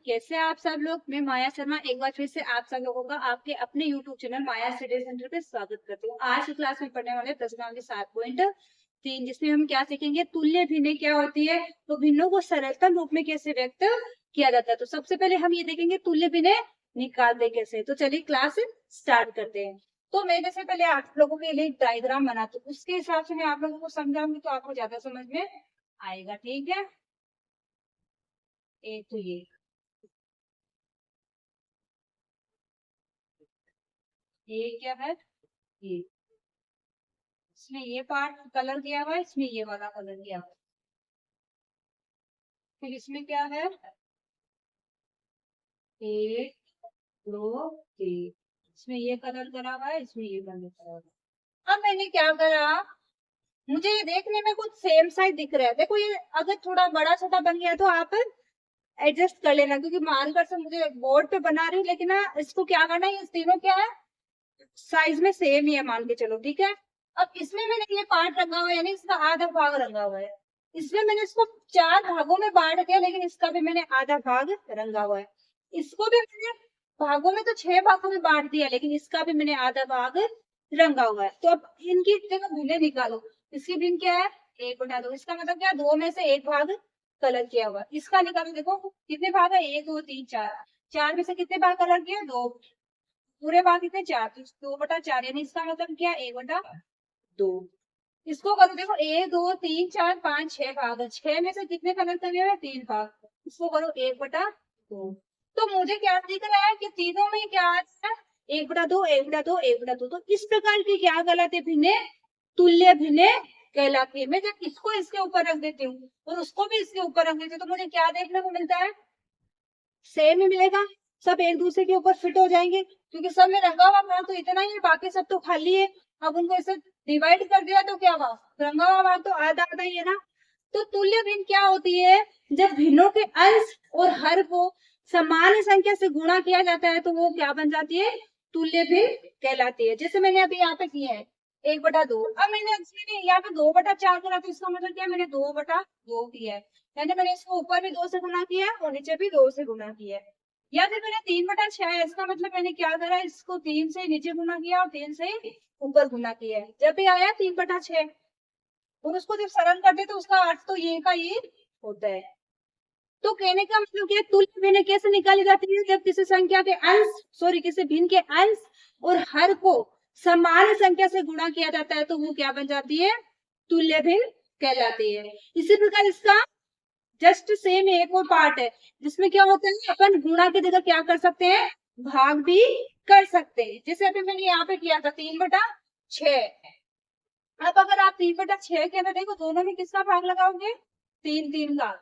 कैसे हैं आप सब लोग। मैं माया शर्मा एक बार फिर से आप सब लोगों का आपके अपने यूट्यूब चैनल माया स्टडी सेंटर पे स्वागत करती हूँ। आज की क्लास में पढ़ने वाले प्रश्नावली 7.3, जिसमें हम क्या सीखेंगे, तुल्य भिन्नें क्या होती है, तो भिन्नों को सरलतम रूप में कैसे व्यक्त किया जाता है। तो सबसे पहले हम ये देखेंगे तुल्य भिन्नें निकालते कैसे। तो चलिए क्लास स्टार्ट करते हैं। तो मैं जैसे पहले आप लोगों के लिए डायग्राम बनाती हूँ, उसके हिसाब से मैं आप लोगों को समझाऊंगी तो आपको ज्यादा समझ में आएगा। ठीक है, एक तो ये क्या है, ये इसमें ये पार्ट कलर किया हुआ है, इसमें ये वाला कलर किया हुआ है। फिर इसमें क्या है, एक दो तीन, इसमें ये कलर करा हुआ है, इसमें ये कलर करा हुआ है। अब मैंने क्या करा, मुझे ये देखने में कुछ सेम साइज दिख रहा है। देखो ये अगर थोड़ा बड़ा छोटा बन गया तो आप एडजस्ट कर लेना, क्योंकि मानकर से मुझे बोर्ड पे बना रही हूँ, लेकिन ना इसको क्या करना है, ये तीनों क्या है साइज में सेम ही है मान के चलो। ठीक है, अब इसमें मैंने ये पार्ट रखा हुआ है, यानी इसका आधा भाग रंगा हुआ है। इसमें मैंने इसको 4 भागों में बांट दिया, लेकिन इसका भी मैंने आधा भाग रंगा हुआ है। इसको भी मैंने भागों में तो 6 भागों में बांट दिया, लेकिन इसका भी मैंने आधा भाग रंगा हुआ है। तो अब इनकी देखो भिन्नें निकालो। इसकी भिन्न क्या है, 1/2। इसका मतलब क्या, 2 में से 1 भाग कलर किया हुआ। इसका निकालो, देखो कितने भाग है, 1 2 3 4। 4 में से कितने भाग कलर किया, 2। पूरे भाग कितने, 4। 2/4, यानी इसका मतलब क्या, 1/2। इसको करो, देखो 1 2 3 4 5 6 भाग है। 6 में से कितने कलर करे हुए, 3 भाग। इसको करो 1/2। तो मुझे क्या दिख रहा है कि तीनों में क्या है, 1/2 1/2 1/2। तो इस प्रकार की क्या कहलाती, भिन्नें तुल्य भिन्नें कहलाती है। मैं जब इसको इसके ऊपर रख देती हूँ और उसको भी इसके ऊपर रख देती हूँ, तो मुझे क्या देखने को मिलता है, सेम ही मिलेगा। सब एक दूसरे के ऊपर फिट हो जाएंगे, क्योंकि सब में रंगा हुआ भाग तो इतना ही है, बाकी सब तो खाली है। अब उनको ऐसे डिवाइड कर दिया तो क्या हुआ, रंगा हुआ भाग तो आधा आधा ही है ना। तो तुल्य भिन्न क्या होती है, जब भिन्नों के अंश और हर को समान संख्या से गुणा किया जाता है तो वो क्या बन जाती है, तुल्य भिन्न कहलाती है। जैसे मैंने अभी यहाँ पे किया है 1/2। अब मैंने यहाँ पे 2/4 करा, तो इसका मतलब क्या है, मैंने 2/2 किया है। यानी मैंने इसको ऊपर भी 2 से गुना किया है और नीचे भी 2 से गुना किया है। या फिर मैंने 3/6 है, इसका मतलब मैंने क्या करा, इसको 3 से नीचे गुना किया और 3 से ऊपर गुना किया है। जब भी आया 3/6 और उसको जब सरल करते तो उसका अर्थ तो ये का ये होता है। तो कहने का मतलब क्या, तुल्य भिन्न कैसे निकाली जाती है, जब किसी संख्या के अंश किसी भिन्न के अंश और हर को समान संख्या से गुणा किया जाता है तो वो क्या बन जाती है, तुल्य भिन्न कहलाती है। इसी प्रकार इसका जस्ट सेम एक और पार्ट है, जिसमें क्या होता है, अपन गुणा की जगह क्या कर सकते हैं, भाग भी कर सकते हैं। जैसे अभी मैंने यहाँ पे किया था 3/6। अब अगर आप 3/6 के अंदर देखो, दोनों में किसका भाग लगाओगे, 3 3 का।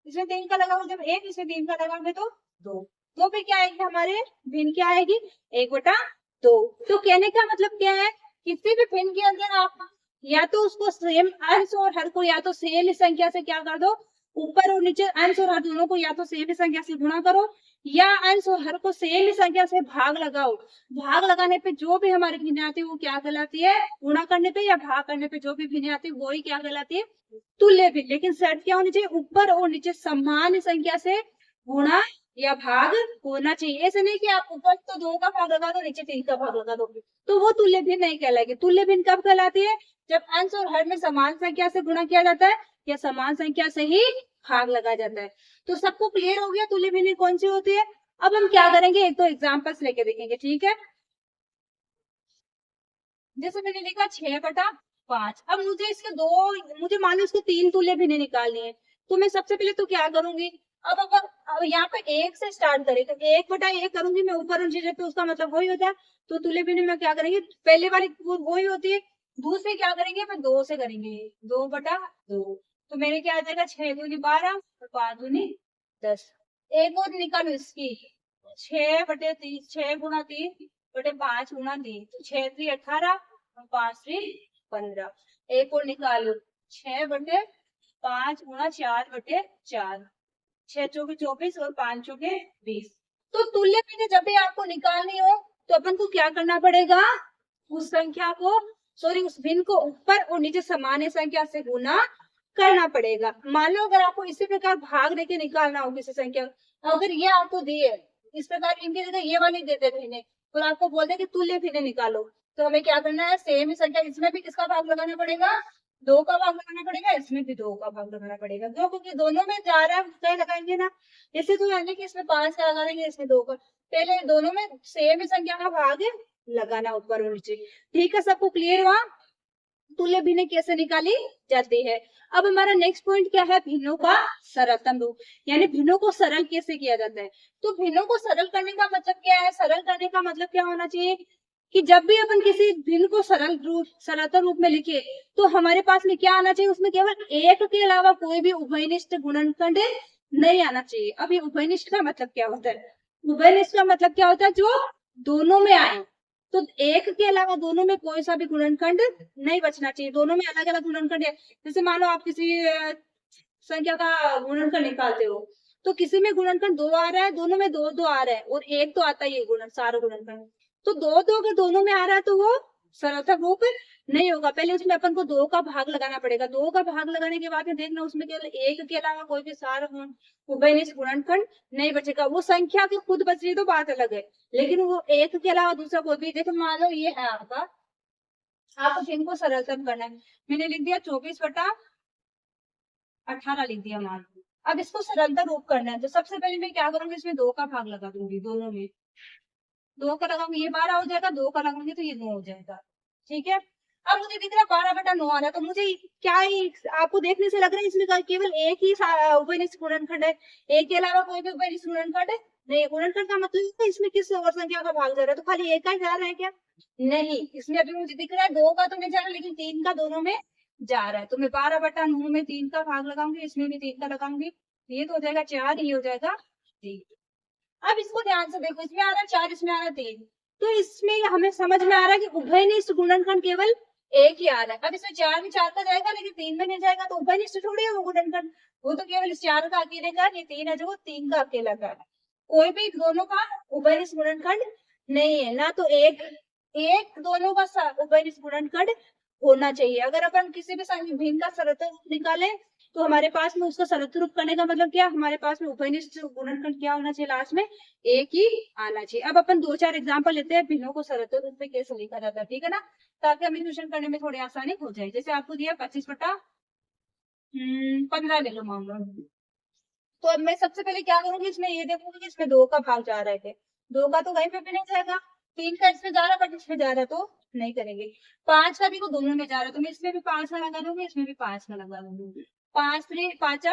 इसमें 3 का लगाओगे जब 1, इसमें 3 का लगाओगे तो 2। तो फिर क्या आएगी हमारे भिन्न, क्या आएगी, 1/2। तो कहने का मतलब क्या है, किसी भी भिन्न के अंदर आप या तो उसको सेम अंश और हर को या तो सेम संख्या से क्या कर दो, ऊपर और नीचे अंश और हर दोनों को या तो सेम संख्या से गुणा करो, या अंश और हर को सेम संख्या से भाग लगाओ। भाग लगाने पे जो भी हमारी भिन्न आती है वो क्या कहलाती है, गुणा करने पे या भाग करने पे जो भी भिन्न आती है वो ही क्या कहलाती है, तुल्य भिन्न। लेकिन शर्त क्या होनी चाहिए, ऊपर और नीचे समान संख्या से गुणा या भाग होना चाहिए। ऐसे नहीं कि आप ऊपर तो 2 का भाग लगा दो, नीचे 3 का भाग लगा दो, तो वो तुल्य भिन्न नहीं कहलाएगी। तुल्य भिन्न कब कहलाती है, जब अंश और हर में समान संख्या से गुणा किया जाता है या समान संख्या से ही भाग लगा जाता है। तो सबको क्लियर हो गया तुल्य भिन्न कौन सी होती है। अब हम क्या करेंगे, एक दो एग्जांपल्स लेके देखेंगे। ठीक है, जैसे मैंने लिखा 6/5। अब मुझे मान लो इसको 3 तुल्य भिन्न निकालनी है, तो मैं सबसे पहले तो क्या करूंगी, अब यहाँ पे 1 से स्टार्ट करें तो 1/1 करूंगी मैं ऊपर और नीचे पे, उसका मतलब वही होता है। तो तुल्य भिन्न में क्या करेंगे, पहले वाली वही होती है, दूसरी क्या करेंगे, मैं 2 से करेंगे, 2/2। तो मेरे क्या आ जाएगा, 6 दूनी 12 और 5 दूनी 10। एक और निकालो इसकी, 6/3, 6 गुणा 3/5 गुणा 3, तो 6 3 18 और 5 3 15। एक और निकालो, 6/5 गुणा 4/4, 6 चौके 24 और 5 चौके 20। तो तुल्य भिन्न जब भी आपको निकालनी हो तो अपन को क्या करना पड़ेगा, उस संख्या को उस भिन्न को ऊपर और नीचे समान संख्या से गुना करना पड़ेगा। मान लो अगर आपको इसी प्रकार भाग लेके निकालना हो किसी संख्या, अगर ये आपको दिए इस प्रकार इनकी जगह ये वाली दे दे भिन्ने और आपको बोल दे कि तुल्य भिन्ने निकालो, तो हमें क्या करना है, सेम ही संख्या इसमें भी किसका भाग लगाना पड़ेगा, 2 का भाग लगाना पड़ेगा, इसमें भी 2 का भाग लगाना पड़ेगा। क्यों? क्योंकि दोनों में जा रहा है कहीं लगाएंगे ना, इससे तो यानी कि इसमें 5 का लगा देंगे, इसमें 2 का, पहले दोनों में सेम ही संख्या का भाग लगाना ऊपर और नीचे। ठीक है, सबको क्लियर हुआ? तुल्य भिन्न कैसे निकाली जाती है। अब हमारा नेक्स्ट पॉइंट क्या है, भिन्नों का सरलतम रूप, यानी भिन्नों को सरल कैसे किया जाता है। तो भिन्नों को सरल करने का मतलब क्या है, सरल करने का मतलब क्या होना चाहिए कि जब भी अपन किसी भिन्न को सरलतम रूप में लिखे तो हमारे पास में क्या आना चाहिए, उसमें केवल एक के अलावा कोई भी उभयनिष्ठ गुणनखंड नहीं आना चाहिए। अब ये उभयनिष्ठ का मतलब क्या होता है, उभयनिष्ठ का मतलब क्या होता है, जो दोनों में आए, तो एक के अलावा दोनों में कोई सा भी गुणनखंड नहीं बचना चाहिए, दोनों में अलग अलग गुणनखंड है। जैसे मान लो आप किसी संख्या का गुणनखंड निकालते हो, तो किसी में गुणनखंड 2 आ रहा है, दोनों में 2 2 आ रहा है और एक तो आता ही है गुणन सारा गुणनखंड, तो 2 2 अगर दोनों में आ रहा है तो वो सरलतम रूप नहीं होगा। पहले उसमें अपन को 2 का भाग लगाना पड़ेगा, 2 का भाग लगाने के बाद में देखना उसमें केवल एक के अलावा कोई भी सारा उभयनिष्ठ गुणनखंड नहीं बचेगा। वो संख्या की खुद बच रही तो बात अलग है, लेकिन वो एक के अलावा दूसरा कोई भी, देखो मान लो ये है आपका, आपको इनको सरलतम करना है, मैंने लिख दिया 24/18 लिख दिया मान लो। अब इसको सरलतम रूप करना है, तो सबसे पहले मैं क्या करूंगी, इसमें 2 का भाग लगा दूंगी, दोनों में 2 का लगाऊंगी, ये 12 हो जाएगा, 2 का लगाऊंगी तो ये 9 हो जाएगा। ठीक है, अब मुझे दिख रहा है 12/9 आ रहा है, तो मुझे क्या ही आपको देखने से लग रहा है इसमें केवल एक ही उभयनिष्ठ गुणनखंड है, एक के अलावा कोई भी उभयनिष्ठ गुणनखंड है नहीं। गुणनखंड का मतलब है इसमें किस और संख्या का भाग जा रहा है, तो खाली एक का ही जा रहा है क्या, नहीं, इसमें अभी मुझे दिख रहा है 2 का तो नहीं जा रहा, लेकिन 3 का दोनों में जा रहा है, तो मैं 12/9 में 3 का भाग लगाऊंगी, इसमें भी 3 का लगाऊंगी, ये तो हो जाएगा 4, ये हो जाएगा 3। अब इसको ध्यान से देखो, इसमें आ रहा है 4, इसमें आ रहा है 3, तो इसमें हमें समझ में आ रहा है कि उभयनिष्ठ गुणनखंड केवल एक ही आ रहा है। अब इसमें 4 में 4 का जाएगा, लेकिन 3 में नहीं जाएगा, तो उभयनिष्ठ थोड़ी है वो गुणनखंड, वो तो केवल इस 4 का अकेले का, ये 3 है जो वो 3 का अकेला का है, कोई भी दोनों का उभयनिष्ठ गुणनखंड नहीं है ना, तो एक एक दोनों का उभयनिष्ठ गुणनखंड होना चाहिए। अगर अपन किसी भी भिन्न का सरलतम रूप निकाले तो हमारे पास में उसका सरलतम रूप करने का मतलब क्या, हमारे पास में उभयनिष्ठ गुणनखंड क्या होना चाहिए, लास्ट में एक ही आना चाहिए। अब अपन 2-4 एग्जांपल लेते हैं भिन्नों को सरलतम रूप में कैसे लिखा जाता है, ठीक है ना, ताकि हमें क्वेश्चन करने में थोड़ी आसानी हो जाए। जैसे आपको दिया 25/15 ले लो मान लो, तो अब मैं सबसे पहले क्या करूंगी, इसमें ये देखूंगी कि इसमें 2 का भाग जा रहे थे, 2 का तो कहीं पे भी नहीं जाएगा, 3 का इसमें जा रहा है बट इसमें जा रहा है तो नहीं करेंगे। 5 का भी को दोनों में जा रहा है, तो मैं इसमें भी 5 का लगा दूंगी, इसमें भी 5 का लगा दूंगी, 5 3 5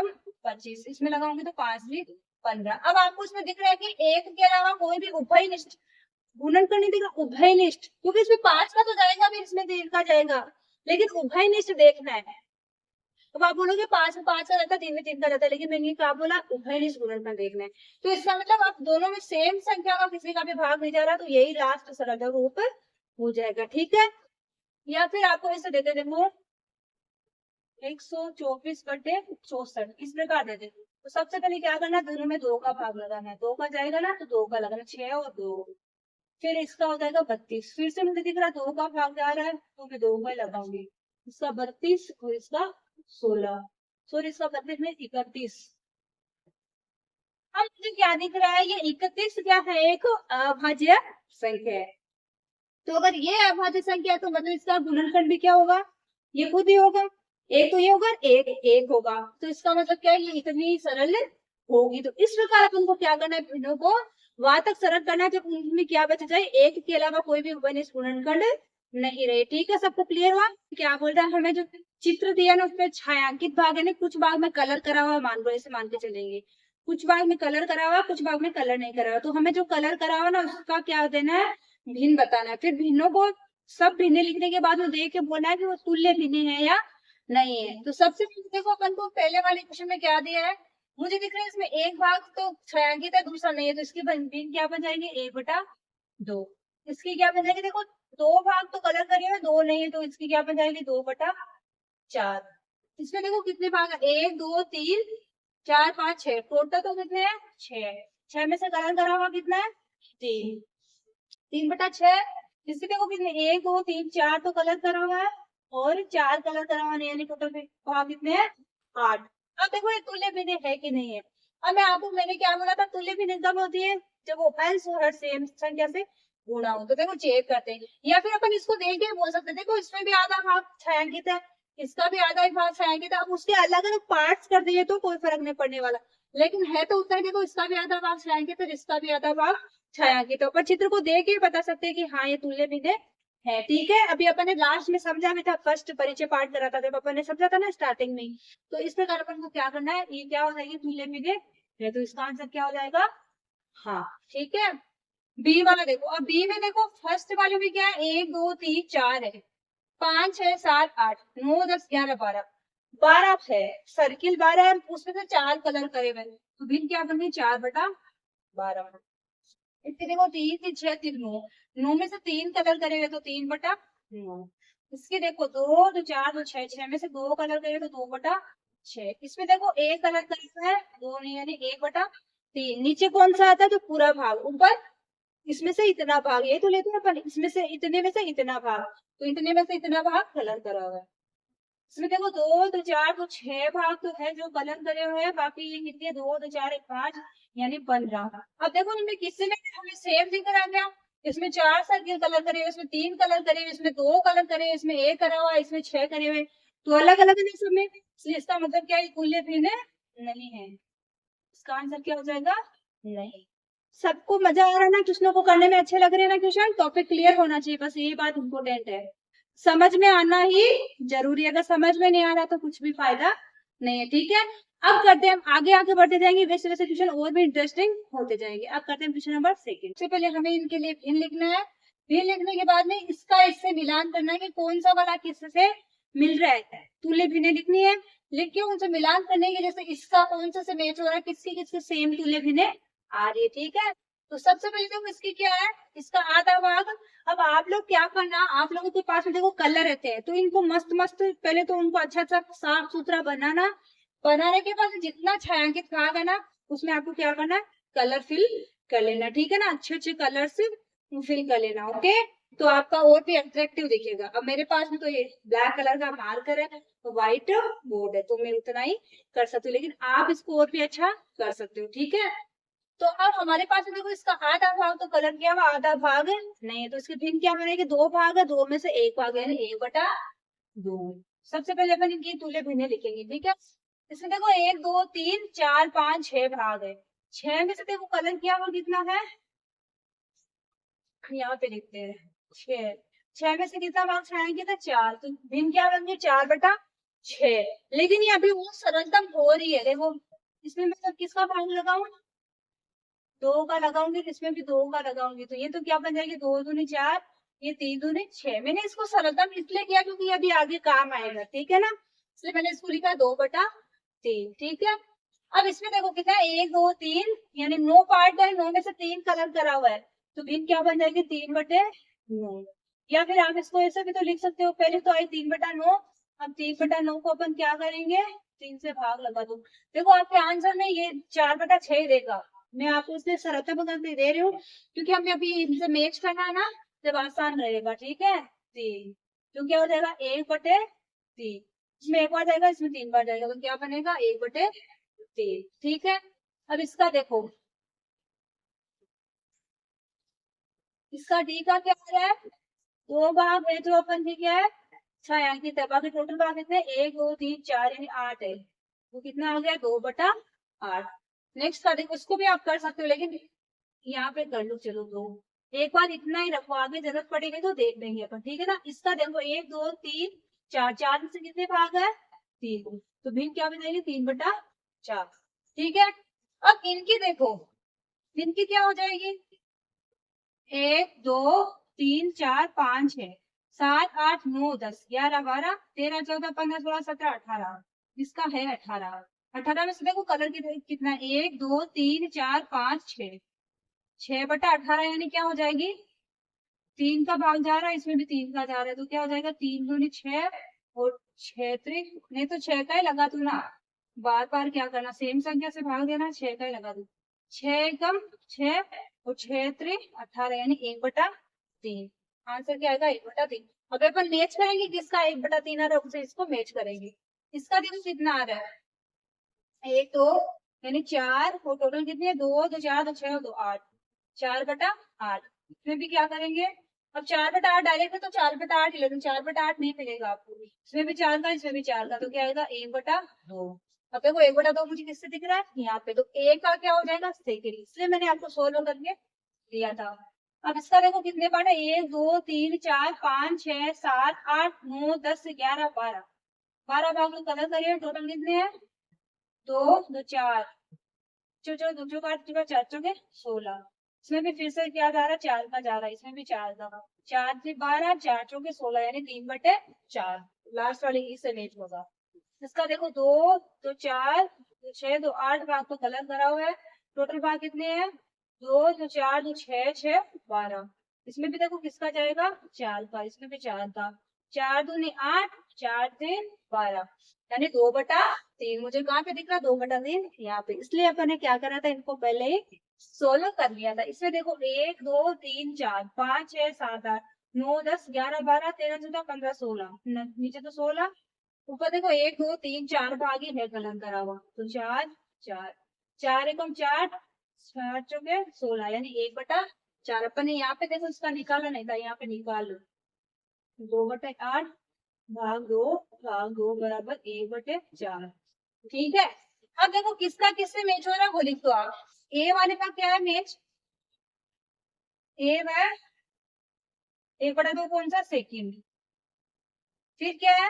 25, इसमें लगाऊंगी तो 5 3 15। अब आपको इसमें दिख रहा है कि एक के अलावा कोई भी उभयनिष्ठ गुणनखंड नहीं दिखा, उभयनिष्ठ, क्योंकि इसमें 5 का तो जाएगा भी, इसमें 3 का जाएगा, लेकिन उभयनिष्ठ देखना है। अब आप बोलोगे 5 में 5 का रहता है, 3 में 3 का रहता है, लेकिन मैंने क्या बोला, उभयनिष्ठ गुणनखंड देखना है, तो इसका मतलब आप दोनों में सेम संख्या का किसी का भी भाग नहीं जा रहा, तो यही लास्ट सरलतम रूप हो जाएगा। ठीक है, या फिर आपको ऐसे देते देखो 124/64 इस प्रकार देते, तो सबसे पहले क्या करना है, दोनों में 2 का भाग लगाना है, 2 का जाएगा ना तो 2 का लगाना, 6 और 2, फिर इसका हो जाएगा 32, फिर से मुझे दिख रहा है 2 का भाग जा रहा है, तो मैं 2 का लगाऊंगी, इसका 32 और इसका 16, सॉरी इसका 32 में 31। अब मुझे क्या दिख रहा है, ये 31 क्या है, एक अभाज्य संख्या है, तो अगर ये अभाज्य संख्या है तो मतलब इसका गुणनखंड भी क्या होगा, ये खुद ही होगा, एक तो ये होगा, एक एक होगा, तो इसका मतलब क्या है, ये इतनी सरल होगी। तो इस प्रकार अपन को क्या करना है, भिन्नों को वहां तक सरल करना है जब उनमें क्या बच जाए, एक के अलावा कोई भी उभयनिष्ठ गुणनखंड नहीं रहे। ठीक है, सबको क्लियर हुआ, क्या बोल रहा है, हमें जो चित्र दिया ना उसमें छायांकित भाग है ना, कुछ भाग में कलर करा हुआ मान लो, ऐसे मान के चलेंगे, कुछ भाग में कलर करा हुआ, कुछ भाग में कलर नहीं करा हुआ, तो हमें जो कलर करा हुआ ना उसका क्या देना है, भिन्न बताना है। फिर भिन्नों को सब भिन्न लिखने के बाद में देख के बोलना है कि वो तुल्य भिन्न है या नहीं है। तो सबसे पहले देखो अपन को पहले वाले क्वेश्चन में क्या दिया है, मुझे दिख रहा है इसमें एक भाग तो छायांकित है, दूसरा नहीं है, तो इसकी भिन्न क्या बन जाएंगे, 1/2। इसकी क्या बन जाएगी, देखो 2 भाग तो कलर करे हुए, 2 नहीं है, तो इसकी क्या बन जाएगी, 2/4। इसमें देखो कितने भाग है, 1 2 3 4 5 6, टोटल तो कितने हैं, 6 में से कलर करा हुआ कितना है, 3/6। इससे देखो कितने, 1 2 3 4 तो कलर करा हुआ है और 4 कलर करा हुआ नहीं, यानी टोटल भाग कितने हैं, 8। अब देखो ये तुल्य भिन्न है कि नहीं है, अब मैंने क्या बोला था, तुल्य भिन्नता होती है जब वो अंश हर सेम संख्या से गुणा हो। तो देखो चेक करते हैं, या फिर अपन इसको देख के बोल सकते हैं, देखो इसमें भी आधा भाग छायांकित है, इसका भी आधा ही भाग छायांकित है। अब उसके अलग अलग पार्ट्स कर दिए तो कोई फर्क नहीं पड़ने वाला, लेकिन है तो उतना ही। देखो इसका भी आधा भाग छायांकित है, इसका भी आधा भाग छायांकित है। अपन चित्र को देख के बता सकते हैं कि हाँ ये तुल्य भिन्न है। ठीक है, अभी अपन ने लास्ट में समझा भी था, फर्स्ट परिचय पाठ करा था जब अपन ने समझा था ना स्टार्टिंग में। तो इस प्रकार अपन को क्या करना है, ये क्या हो जाएगी, तुल्य भिन्न है, तो इसका आंसर क्या हो जाएगा, हाँ। ठीक है, बी वाला देखो, अब बी में देखो फर्स्ट वाले में क्या है, 1 2 3 4 है, 5 6 7 8 9 10 11 12, 12 है, सर्किल 12 है, उसमें से 4 कलर करे हुए, तो भिन्न क्या बन गई, 4/12। इसके देखो 3 3 6 3 9, 9 में से 3 कलर करे हुए तो 3/9। इसके देखो 2 2 4 2 6, 6 में से 2 कलर करे तो 2/6। इसमें देखो एक कलर करे हुए है, 2 नहीं यानी 1/3। नीचे कौन सा आता है, तो पूरा भाग, ऊपर इसमें से इतना भाग, ये तो लेते हैं अपन, इसमें से इतने में से इतना भाग, तो इतने में से इतना भाग कलर करा हुआ है। इसमें देखो 2 2 4 2 6 भाग तो है जो कलर करे हुए हैं, बाकी ये कितने 2 2 4 1 5 यानी 15। अब देखो इनमें किसी में हमें सेम दिख रहा है क्या, इसमें 4 सर्किल कलर करे हुए, इसमें 3 कलर करे हुए, इसमें 2 कलर करे हुए, इसमें 1 करा हुआ, इसमें 6 करे हुए, तो अलग अलग है सब में, इसलिए इसका मतलब क्या है, तुल्य भिन्न नहीं है। इसका आंसर क्या हो जाएगा, नहीं। सबको मजा आ रहा है ना, किसनों को करने में अच्छे लग रहे हैं ना क्वेश्चन, टॉपिक क्लियर होना चाहिए, बस ये बात इम्पोर्टेंट है, समझ में आना ही जरूरी है, अगर समझ में नहीं आ रहा तो कुछ भी फायदा नहीं है। ठीक है, अब करते हैं आगे आगे बढ़ते जाएंगे, वैसे वैसे क्वेश्चन और भी इंटरेस्टिंग होते जाएंगे। अब करते हैं क्वेश्चन नंबर 2। सबसे पहले हमें इनके लिए भिन्न लिखना है, भिन्न लिखने के बाद में इसका इससे मिलान करना है कि कौन सा वाला किससे मिल रहा है, तुल्य भिन्न लिखनी है, लिख के उनसे मिलान करने के, जैसे इसका कौन सा से मैच हो रहा है, किसकी किसके सेम तुल्य भिन्न आ रही है। ठीक है, तो सबसे पहले देखो इसकी क्या है, इसका आधा भाग। अब आप लोग क्या करना, आप लोगों के पास में देखो कलर रहते हैं, तो इनको मस्त मस्त पहले तो उनको अच्छा अच्छा साफ सुथरा बनाना, बनाने के बाद जितना छायांकित भाग है ना, उसमें आपको क्या करना है, कलर फिल कर लेना। ठीक है ना, अच्छे अच्छे कलर से फिल कर लेना। ओके, तो आपका और भी अट्रैक्टिव दिखेगा। अब मेरे पास में तो ये ब्लैक कलर का मार्कर है, तो व्हाइट बोर्ड है, तो मैं उतना ही कर सकती हूँ, लेकिन आप इसको और भी अच्छा कर सकते हो। ठीक है, तो अब हमारे पास देखो इसका आधा भाग तो कलर किया हुआ, आधा भाग नहीं है, तो इसके भिन्न क्या बनेगी, 2 भाग है, 2 में से 1 भाग यानी 1/2। सबसे पहले अपन इनकी तुल्य भिन्न लिखेंगे। ठीक है, इसमें देखो 1 2 3 4 5 6 भाग है, 6 में से देखो कलर किया हुआ कितना है, यहाँ पे लिखते हैं 6, 6 में से कितना भाग छाएंगे, तो 4, तो भिन्न क्या बन गया, 4/6। लेकिन ये अभी वो सरलतम हो रही है, देखो इसमें मतलब किसका भाग लगाऊं, 2 का लगाऊंगी, इसमें भी 2 का लगाऊंगी, तो ये तो क्या बन जाएगी, 2 दूनी 4, ये 3 दूनी 6। मैंने इसको सरलतम इसलिए किया क्योंकि ये अभी आगे काम आएगा। ठीक है ना, इसलिए मैंने इसको लिखा 2/3। ठीक है, अब इसमें देखो कितना है, 1 2 3 यानी 9 पार्ट है, 9 में से 3 कलर करा हुआ है, तो भिन्न क्या बन जाएगी, 3/9। या फिर आप इसको ऐसे भी तो लिख सकते हो, पहले तो आई 3/9, अब 3/9 को अपन क्या करेंगे, 3 से भाग लगा दो। देखो आपके आंसर में ये 4/6 देगा, मैं आपको इसलिए सरलता बता दे रही हूँ क्योंकि हमें अभी इनसे मैच करना है ना, जब आसान रहेगा। ठीक है, 3, तो क्या हो जाएगा, 1/3, इसमें 1 बार जाएगा, इसमें 3 बार जाएगा, तो क्या बनेगा, 1/3। ठीक है, अब इसका देखो, इसका डी का क्या हो रहा है, 2 भाग है जो अपन की क्या है, छायांकित है, बाकी टोटल भाग कितने, 1 2 3 4 यानी 8 है, वो कितना हो गया, 2/8। नेक्स्ट का देखो, इसको भी आप कर सकते हो, लेकिन यहाँ पे कर लो, चलो 2, एक बार इतना ही रखो, आगे जरूरत पड़ेगी तो देख लेंगे अपन। ठीक है ना, इसका देखो 1 2 3 4, 4 में से कितने भाग है, 3, तो भिन्न क्या बनेगी, 3/4। ठीक है, अब इनकी देखो, इनकी क्या हो जाएगी, 1 2 3 4 5 6 7 8 9 10 11 12 13 14 15 16 17 18, इसका है 18। 18 में से देखो कलर कितना, 1 2 3 4 5 6, 6/18 यानी क्या हो जाएगी, 3 का भाग जा रहा है, इसमें भी 3 का जा रहा है, तो क्या हो जाएगा, 3 दूनी 6 और 6 त्रिक, नहीं तो 6 का ही लगा दू ना, बार बार क्या करना, सेम संख्या से भाग देना, 6 का ही लगा दू, 6 एकम 6 और 6 त्रिक 18 यानी 1/3। आंसर क्या आएगा, 1/3। अब अपन मैच करेंगे, किसका 1/3 आ रहा है उसे इसको मैच करेंगे। इसका देखो कितना आ रहा है, 1 2 यानी 4 और टोटल कितनी है, 2 2 4 2 6 2 8, 4/8। इसमें भी क्या करेंगे, अब 4/8 डायरेक्ट है तो 4/8 ही, लेकिन 4/8 नहीं मिलेगा आपको, इसमें भी 4 का इसमें भी 4 का, तो क्या आएगा 1/2। अब देखो 1/2 मुझे किससे दिख रहा है यहाँ पे, तो a का क्या हो जाएगा सेकंड, इसलिए मैंने आपको सोल्व करके दिया था। अब इसका देखो कितने पार्ट है, 1 2 3 4 5 6 7 8 9 10 11 12, 12 भाग में कलर करिए, टोटल कितने हैं 2 2 4, चलो दो का 4 चौके 16, इसमें भी फिर से क्या जा रहा है 4 का जा रहा है, इसमें भी 4 का, 4 से 12 4 चौके 16 यानी 3/4, लास्ट वाली ही से मैच होगा। इसका देखो 2 2 4 2 6 2 8 भाग तो कलर करा हुआ है, टोटल भाग कितने हैं 2 2 4 2 6 6 12, इसमें भी देखो किसका जाएगा 4 का, इसमें भी 4 का, 4 दूनी 8 4 3 12, यानी 2/3 मुझे कहाँ पे दिख रहा 2/3 यहाँ पे, इसलिए अपन ने क्या करा था इनको पहले ही सोल्व कर लिया था। इसमें देखो 1 2 3 4 5 6 7 8 9 10 11 12 13 14 15 16, नीचे तो 16, ऊपर देखो 1 2 3 4 भाग ही है कलर करा हुआ, तो 4 4 4 एकम 4 4 चौके 16 यानी 1/4, अपन ने यहाँ पे देखो इसका निकाला नहीं था, यहाँ पे निकाल लो, 2/8 भाग 2 बराबर 1/4, ठीक है। अब देखो किसका किससे मैच हो रहा है वो लिख दो आप, ए वाले का क्या है मैच, ए है 1/2 कौन सा सेकंड, फिर क्या है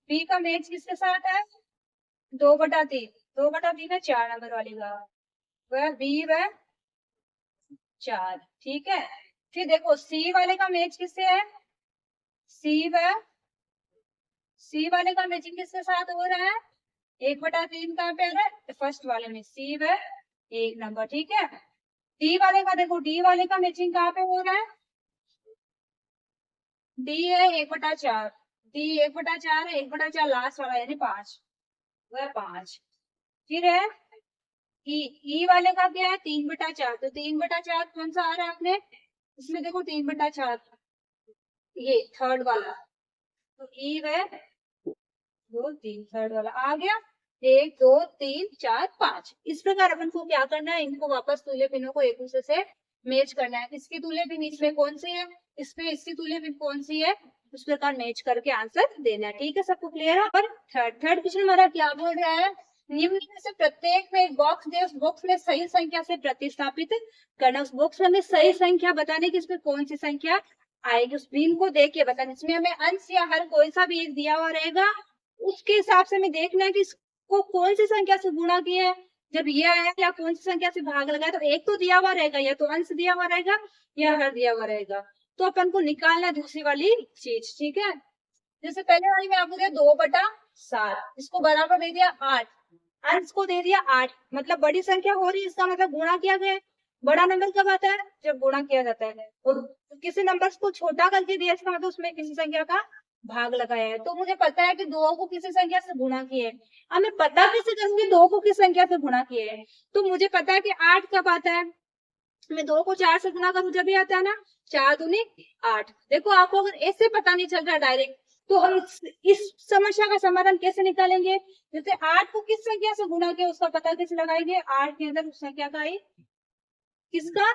बी का मैच किसके साथ है 2/3, 2/3 है 4 नंबर वाली का, वह बी वह 4, ठीक है। फिर देखो सी वाले का मैच किससे है, सी वह सी वाले का मैचिंग किसके साथ हो रहा है 1/3 कहाँ पे आ रहा है फर्स्ट वाले में, सी वह 1 नंबर, ठीक है। डी वाले का देखो, डी वाले का मैचिंग कहाँ पे हो रहा है, डी है 1/4, डी 1/4 है, 1/4 लास्ट वाला यानी 5, वह 5। फिर है ई, ई वाले का क्या है 3/4, तो 3/4 कौन सा आ रहा है आपने, इसमें देखो 3/4 ये थर्ड वाला, तो ई वह 2 3 थर्ड वाला आ गया, 1 2 3 4 5, इस प्रकार अपन को क्या करना है, इनको वापस तुल्य पिनों को एक दूसरे से मैच करना है, इसकी तुल्य पिन इसमें कौन सी है, इसमें इसकी तुल्य पिन कौन सी है, उस प्रकार मैच करके आंसर देना है, ठीक है सबको क्लियर है। और थर्ड क्वेश्चन हमारा क्या बोल रहा है, निम्न में से प्रत्येक में एक बॉक्स दे, उस बॉक्स में सही संख्या से प्रतिस्थापित करना, उस बॉक्स में हमें सही संख्या बताने की इसमें कौन सी संख्या आएगी, उस पिन को देख के बताना, इसमें हमें अंश या हर कोई सा भी एक दिया हुआ रहेगा, उसके हिसाब से हमें देखना है कि इसको कौन सी संख्या से गुणा किया है, जब ये आया या कौन सी संख्या से भाग लगाया, तो एक तो दिया हुआ रहेगा, या तो अंश दिया हुआ रहेगा या हर दिया हुआ रहेगा, तो अपन को निकालना है दूसरी वाली चीज, ठीक है। जैसे पहले वाली में आपको दिया 2/7, इसको बराबर दे दिया 8, अंश को दे दिया 8, मतलब बड़ी संख्या हो रही है, इसका मतलब गुणा किया गया है। बड़ा नंबर कब आता है जब गुणा किया जाता है, और किसी नंबर को छोटा करके दिया इसका मतलब उसमें किसी संख्या का भाग लगाया है, तो मुझे पता है कि 2 को किसी संख्या से गुणा किया है, अब मैं पता कैसे करूंगी 2 को किस संख्या से गुणा किया है, तो मुझे पता है कि 8 कब आता है, मैं 2 को 4 से गुणा करूं जब भी आता है ना, 4 दूनी 8। देखो आपको अगर ऐसे पता नहीं चल रहा डायरेक्ट, तो हम इस समस्या का समाधान कैसे निकालेंगे, जैसे 8 को किस संख्या से गुणा किया उसका पता कैसे लगाएंगे, 8 के अंदर उस संख्या का ही किसका,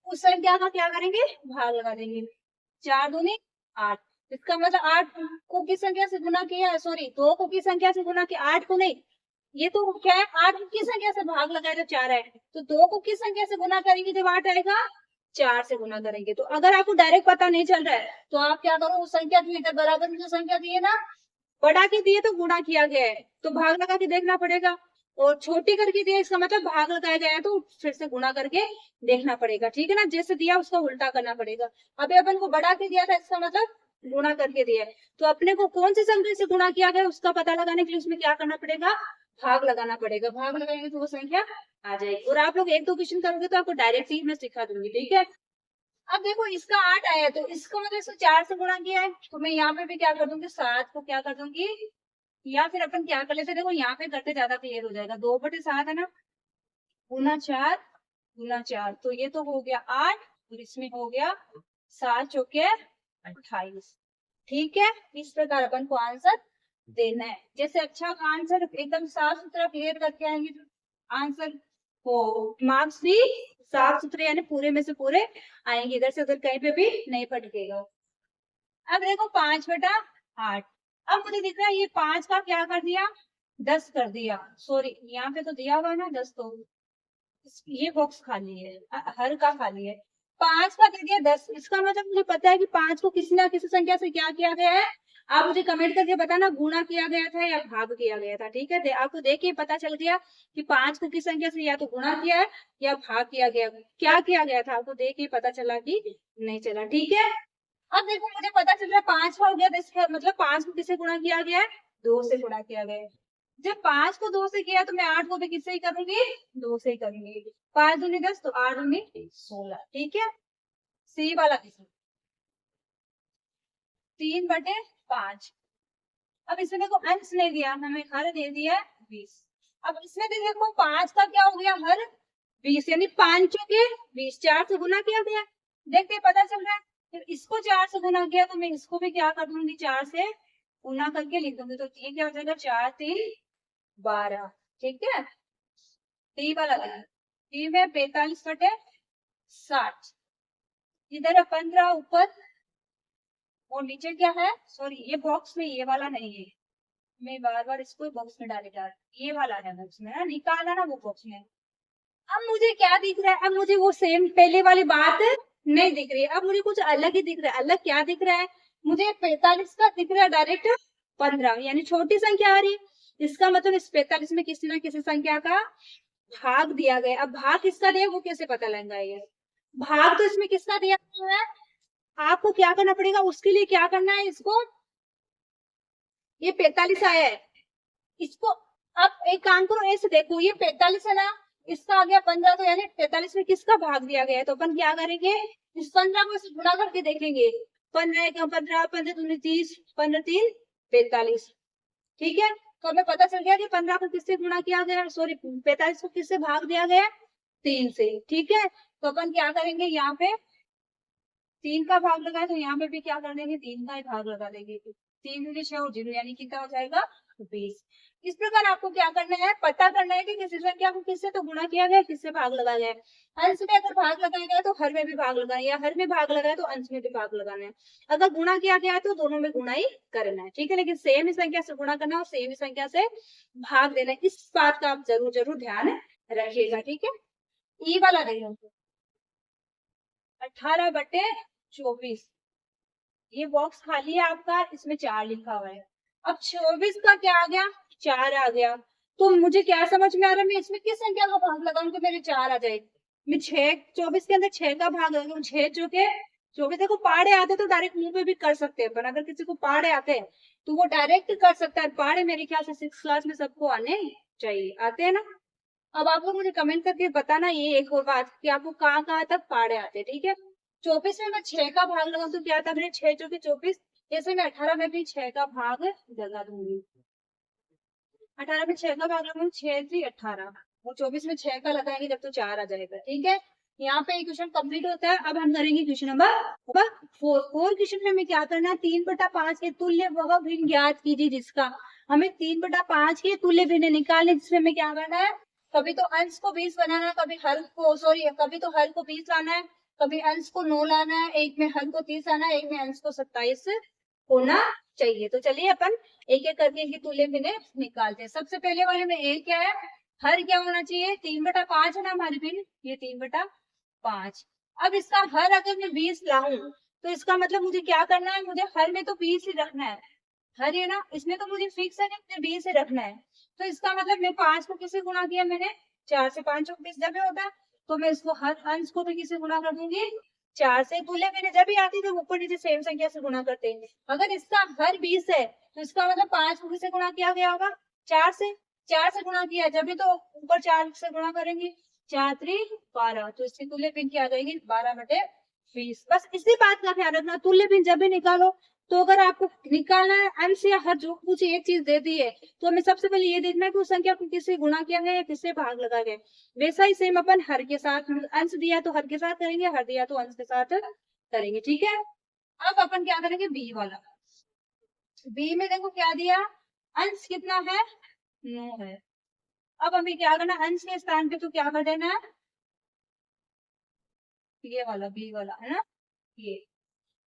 उस संख्या का क्या करेंगे भाग लगा देंगे, 4 दूनी 8, इसका मतलब 8 को किस संख्या से गुणा किया है, सॉरी 2 को किस संख्या से गुणा किया, 8 को नहीं, ये तो क्या है 8 को किस संख्या से भाग लगाया जो 4 है, तो 2 को किस संख्या से गुणा करेंगे जब 8 आएगा, 4 से गुणा करेंगे। तो अगर आपको डायरेक्ट पता नहीं चल रहा है तो आप क्या करो, उस संख्या की इधर बराबर में जो संख्या दी है ना, बड़ा के दिए तो गुणा किया गया है तो भाग लगा के देखना पड़ेगा, और छोटी करके दिया इसका मतलब भाग लगाया गया है तो फिर से गुणा करके देखना पड़ेगा, ठीक है ना, जैसे दिया उसका उल्टा करना पड़ेगा। अभी अपन को बढ़ा के दिया था इसका मतलब गुणा करके दिया है, तो अपने को कौन सी संख्या से गुणा किया गया उसका पता लगाने के लिए उसमें क्या करना पड़ेगा, भाग लगाना पड़ेगा, भाग लगाएंगे तो वो संख्या आ जाएगी। और आप लोग 1 2 क्वेश्चन करोगे तो आपको डायरेक्ट ही मैं सिखा दूंगी, ठीक है। अब देखो इसका 8 आया तो इसका मतलब इसको 4 से गुणा किया है, तो मैं यहाँ पे भी क्या कर दूंगी 7 को क्या कर दूंगी, या फिर अपन क्या कर लेते, देखो यहाँ पे करते ज्यादा क्लियर हो जाएगा, 2/7 है ना, गुना 4 तो ये तो हो गया 8, और इसमें हो गया 7 चौके 28, ठीक है। इस प्रकार अपन को आंसर देना है। जैसे अच्छा आंसर एकदम साफ सुथरा क्लियर करके आएंगे तो आंसर को मार्क्स भी साफ सुथरे यानी पूरे में से पूरे आएंगे, इधर से उधर कहीं पे भी नहीं भटकेगा। अब देखो 5/8, अब मुझे दिख रहा है ये 5 का क्या कर दिया 10 कर दिया, सॉरी यहाँ पे तो दिया हुआ है ना 10, तो ये बॉक्स खाली है, हर का खाली है। 5 का दे दिया 10, इसका मतलब मुझे पता है कि 5 को किसी ना किसी संख्या से क्या किया गया है। आप मुझे कमेंट करके बताना गुणा किया गया था या भाग किया गया था, ठीक है। आपको देख के पता चल गया कि 5 को किस संख्या से या तो गुणा किया है या भाग किया गया, क्या किया गया था आपको देख के पता चला कि नहीं चला, ठीक है। अब देखो मुझे पता चल रहा है 5 का हो गया, इसका मतलब 5 को किससे गुणा किया गया है 2 से गुणा किया गया है। जब 5 को 2 से किया तो मैं 8 को भी किससे ही करूंगी 2 से ही करूंगी। 5 दूनी 10 तो 8 दूनी 16, ठीक है। सी वाला किसी 3/5। अब इसमें देखो अंश नहीं दिया हमें, हर दे दिया है 20। अब इसमें देखो 5 का क्या हो गया हर 20 यानी 5 के 20, 4 से गुना किया गया, देखते पता चल रहा है। तो इसको 4 से गुना किया तो मैं इसको भी क्या कर दूंगी 4 से गुना करके लिख दूंगी, तो ये क्या हो जाएगा 4 3 12, ठीक है। टी वाला टी में 45/60, इधर है 15 ऊपर और नीचे क्या है, सॉरी ये बॉक्स में ये वाला नहीं है, मैं बार बार इसको बॉक्स में डालेगा, ये वाला है बॉक्स में, निकाला ना वो बॉक्स में। अब मुझे क्या दिख रहा है, अब मुझे वो सेम पहले वाली बात नहीं दिख रही है, अब मुझे कुछ अलग ही दिख रहा है। अलग क्या दिख रहा है, मुझे 45 का दिख रहा है डायरेक्ट 15 यानी छोटी संख्या आ रही है। इसका मतलब इस 45 में किसी ना किसी संख्या का भाग दिया गया। अब भाग किसका दिया वो कैसे पता लग जाएगा, भाग तो इसमें किसका दिया हुआ है। आपको क्या करना पड़ेगा, उसके लिए क्या करना है, इसको ये 45 आया है, इसको आप एक काम करो ऐसे देखो, ये 45 है ना, इसका आ गया 15, तो यानी 45 में किसका भाग दिया गया है, तो अपन क्या करेंगे इस 15 को इसे गुणा करके देखेंगे। 15 1 15, 15 दूनी 30, 15 3 45, ठीक है। तो हमें पता चल गया कि 15 को किससे गुणा किया गया, सॉरी 45 को किससे भाग दिया गया 3 से, ठीक है। तो अपन क्या करेंगे यहाँ पे 3 का भाग लगाए तो यहाँ पे भी क्या कर देंगे 3 का ही भाग लगा देंगे, 3 दूनी 6 और 0 यानी कितना हो जाएगा 20। इस प्रकार आपको क्या करना है, पता करना है कि किसी संख्या को किससे तो गुणा किया गया, किससे भाग लगाया गया है। अंश में अगर भाग लगाया गया तो हर में भी भाग लगाना है, या हर में भाग लगाया तो अंश में भी भाग लगाना है। अगर गुणा किया गया है तो दोनों में गुणा ही करना है, ठीक है। लेकिन सेम ही संख्या से गुणा करना है और सेम ही संख्या से भाग देना है, इस बात का आप जरूर जरूर ध्यान रखिएगा, ठीक है। ई वाला देखो 18/24, ये बॉक्स खाली है आपका, इसमें 4 लिखा हुआ है। अब 24 का क्या आ गया 4 आ गया, तो मुझे क्या समझ में आ रहा है, मैं इसमें किस संख्या का भाग लगाऊं तो मेरे 4 आ जाए। मैं 6 24 के अंदर 6 का भाग लगाऊं, 6 जो के 24, देखो पहाड़े आते तो डायरेक्ट मुंह पे भी कर सकते हैं, पर अगर किसी को पहाड़े आते हैं तो वो डायरेक्ट कर सकता है। पहाड़े मेरे ख्याल से 6 क्लास में सबको आने चाहिए, आते हैं ना। अब आप लोग मुझे कमेंट करके बताना ये एक और बात कि आपको कहाँ कहाँ तक पहाड़े आते हैं, ठीक है। 24 में मैं 6 का भाग लगाऊं तो क्या था मेरे 6 जो कि 24, जैसे मैं 18 में भी 6 का भाग लगा दूंगी, 18 में 6 का भाग लगाऊंगी 6 3 18 और 24 में 6 का लगाएंगे जब तो 4 आ जाएगा, ठीक है। यहाँ पे क्वेश्चन कंप्लीट होता है। अब हम करेंगे क्वेश्चन नंबर 4 क्वेश्चन में हमें क्या करना है, 3/5 के तुल्य वह भिन्न ज्ञात कीजिए जिसका, हमें 3/5 के तुल्य भिन्न निकालने, जिसमें हमें क्या करना है, कभी तो अंश को 20 बनाना है, कभी हर को सॉरी कभी तो हर को 20 लाना है, कभी अंश को 9 लाना है, एक में हर को 30 आना है, एक में अंश को 27 होना चाहिए। तो चलिए अपन एक एक करके इनके तुल्य भिन्न निकालते हैं। सबसे पहले वाले में एक क्या है, हर क्या होना चाहिए 3/5 है ना हमारे भिन्न, ये 3/5। अब इसका हर अगर मैं 20 लाऊं तो इसका मतलब मुझे क्या करना है, मुझे हर में तो 20 ही रखना है, हर है ना, इसमें तो मुझे फिक्स है कि मुझे 20 ही रखना है। तो इसका मतलब मैं 5 को किससे गुणा किया मैंने 4 से, 5 को 20 जब भी होता है तो मैं इसको हर अंश को भी किससे गुणा कर दूंगी 4 से। तुल्य मैंने जब भी आती है ऊपर नीचे सेम संख्या से गुणा करते हैं। अगर इसका हर 20 है तो इसका मतलब 5 को किससे गुणा किया गया होगा 4 से, 4 से गुणा किया जब भी तो ऊपर 4 से गुणा करेंगे, 4 3 12, तो इसकी तुल्य भिन्न क्या आ जाएगी 12/20। बस इसी बात का ध्यान रखना, तुल्य भिन्न जब भी निकालो तो अगर आपको निकालना है अंश या हर, जो कुछ एक चीज दे दी है तो हमें सबसे पहले ये देखना है कि उस संख्या को किससे गुणा किया गया है, किससे भाग लगा गया। वैसा ही सेम अपन हर के साथ, अंश दिया तो हर के साथ करेंगे, हर दिया तो अंश के साथ करेंगे, ठीक है। अब अपन क्या करेंगे बी वाला, बी में देखो क्या दिया अंश कितना है, 9 है। अब हमें क्या करना, अंश के स्थान पे तो क्या कर देना है, ये वाला बी वाला है ना, ये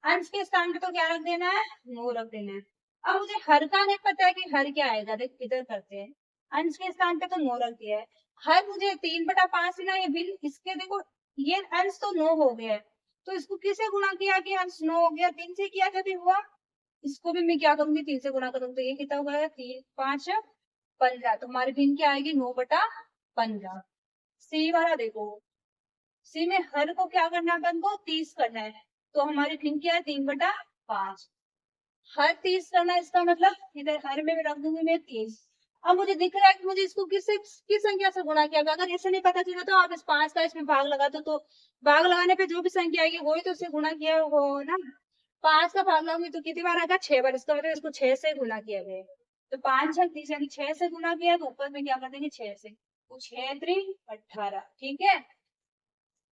अंश के स्थान पे तो क्या रख देना है, 9 रख देना है। अब मुझे हर का नहीं पता है कि हर क्या आएगा, देख इधर करते हैं। अंश के स्थान पे तो 9 रख दिया है, हर मुझे 3/5 ना, ये बिल इसके देखो, ये अंश तो 9 हो गया है, तो इसको किसे गुणा किया कि अंश 9 हो गया, 3 से किया जब भी हुआ। इसको भी मैं क्या करूंगी, 3 से गुणा करूंगी, तो ये कितना हो गया, 3 5 15, तो हमारी भिन्न क्या आएगी, 9/15। सी वाला देखो, सी में हर को क्या करना है, अपन को 30 करना है, तो हमारी भिन्न क्या है, 3/5। हर 30 करना है, इसका मतलब इधर हर में रख दूंगी मैं 30। अब मुझे दिख रहा है कि मुझे इसको किस संख्या से गुणा किया गया, अगर ऐसे नहीं पता चला तो आप इस 5 का इसमें भाग लगा दो, तो भाग लगाने पे जो भी संख्या आएगी वही तो उससे गुणा किया हो ना। 5 का भाग लगाऊंगी तो कितनी बार आएगा, 6 बार, इसका मतलब इसको 6 से गुणा किया गया है। तो 5 6 30 यानी 6 से गुणा किया, तो ऊपर में क्या कर देंगे, 6 से, तो 6 3 18, ठीक है।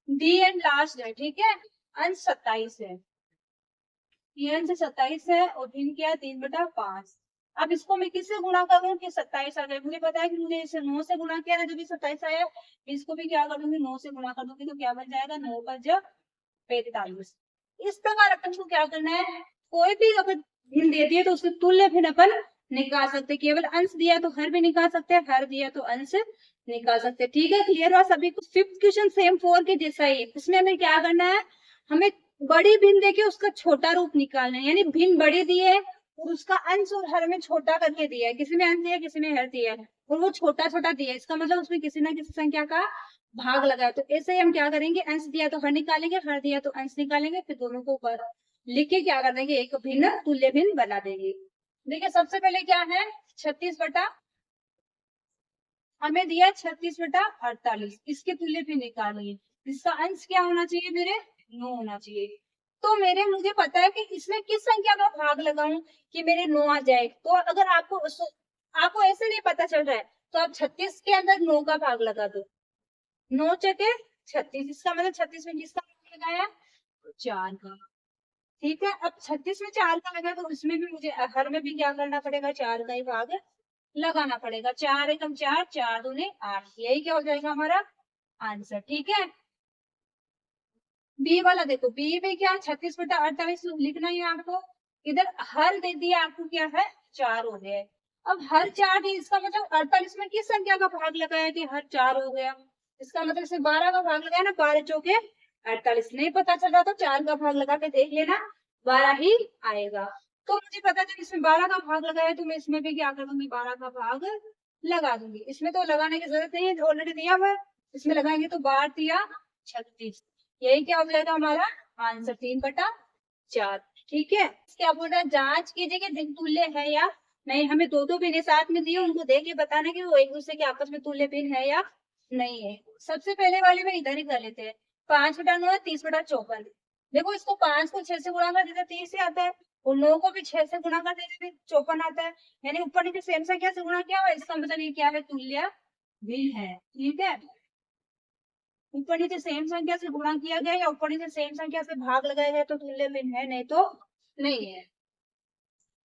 डी एंड लास्ट है, ठीक है। अंश 27 है, ये अंश 27 है, और भिन्न क्या है, 3/5। अब इसको मैं किससे गुणा करूं कि 27 आ जाए, मुझे पता है कि मुझे इसे 9 से गुणा किया था जब भी 27 आया, इसको भी क्या कर दूंगी, 9 से गुणा कर दूंगी, तो क्या बन जाएगा, 9 पर जब 45। इस प्रकार अपन को क्या करना है, कोई भी अगर भिन्न दे दिए तो उसके तुल्य भिन्न अपन निकाल सकते, केवल अंश दिया तो हर भी निकाल सकते हैं, हर दिया तो अंश निकाल सकते हैं, ठीक है। क्लियर हुआ सभी को। फिफ्थ क्वेश्चन सेम 4 के जैसा ही, इसमें हमें क्या करना है, हमें बड़ी भिन्न देके उसका छोटा रूप निकालना है, यानी भिन्न बड़ी दी है और उसका अंश और हर में छोटा करके दिया है, किसी में अंश दिया किसी में हर दिया है, और वो छोटा छोटा दिया है, इसका मतलब उसमें किसी ना किसी संख्या का भाग लगाए, तो ऐसे ही हम क्या करेंगे, अंश दिया तो हर निकालेंगे, हर दिया तो अंश निकालेंगे, फिर दोनों को ऊपर लिख के क्या कर देंगे, एक भिन्न तुल्य भिन्न बना देंगे। देखिए सबसे पहले क्या है, 36 हमें दिया 36/48, इसके तुल्य भी निकालिए, इसका अंश क्या होना चाहिए मेरे, 9 होना चाहिए। तो मेरे मुझे पता है कि इसमें किस संख्या का भाग लगाऊं कि मेरे 9 आ जाए, तो अगर आपको ऐसे नहीं पता चल रहा है, तो आप 36 के अंदर 9 का भाग लगा दो, 9 चके 36, इसका मतलब 36 में किसका भाग लगाया, 4 का, ठीक है। अब 36 में 4 का लगा, तो उसमें भी मुझे हर में भी क्या करना पड़ेगा, 4 का ही भाग लगाना पड़ेगा, 4 एकम 4, 4 दूनी 8, यही क्या हो जाएगा हमारा आंसर, ठीक है। बी वाला देखो, बी में क्या 36/48 लिखना ही है आपको, इधर हर दे दिया आपको क्या है, 4 हो गया। अब हर 4 है, इसका मतलब 48 में किस संख्या का भाग लगाया कि हर 4 हो गया, इसका मतलब इसे 12 का भाग लगाया ना, 12 चौके 48, नहीं पता चल रहा तो 4 का भाग लगा के देख लेना, 12 ही आएगा। तो मुझे पता चला इसमें 12 का भाग लगाया, तो मैं इसमें भी क्या करूंगी, 12 का भाग लगा दूंगी, इसमें तो लगाने की जरूरत नहीं है, ऑलरेडी दिया हुआ है, इसमें लगाएंगे तो 12 दिया 36, यही क्या हो जाएगा हमारा आंसर, 3/4, ठीक है। क्या बोल रहा है, जांच कीजिए कि भिन्न तुल्य है या नहीं, हमें दो दो भिन्न साथ में दिए, उनको देख के बताना कि वो एक दूसरे के आपस में तुल्य भिन्न है या नहीं है। सबसे पहले वाले में इधर ही कर लेते हैं, 5/9 है 30/54, देखो इसको 5 को 6 से गुणा कर देते 30 से आता है, और 9 को भी 6 से गुणा कर देते 54 आता है, यानी ऊपर नीचे सेम संख्या से गुणा किया हुआ, इसका मतलब ये क्या है, तुल्य भिन्न है, ठीक है। ऊपर नीचे सेम संख्या से गुणा किया गया या ऊपर नीचे सेम संख्या से भाग लगाया गया तो तुल्य भिन्न है, नहीं तो नहीं है।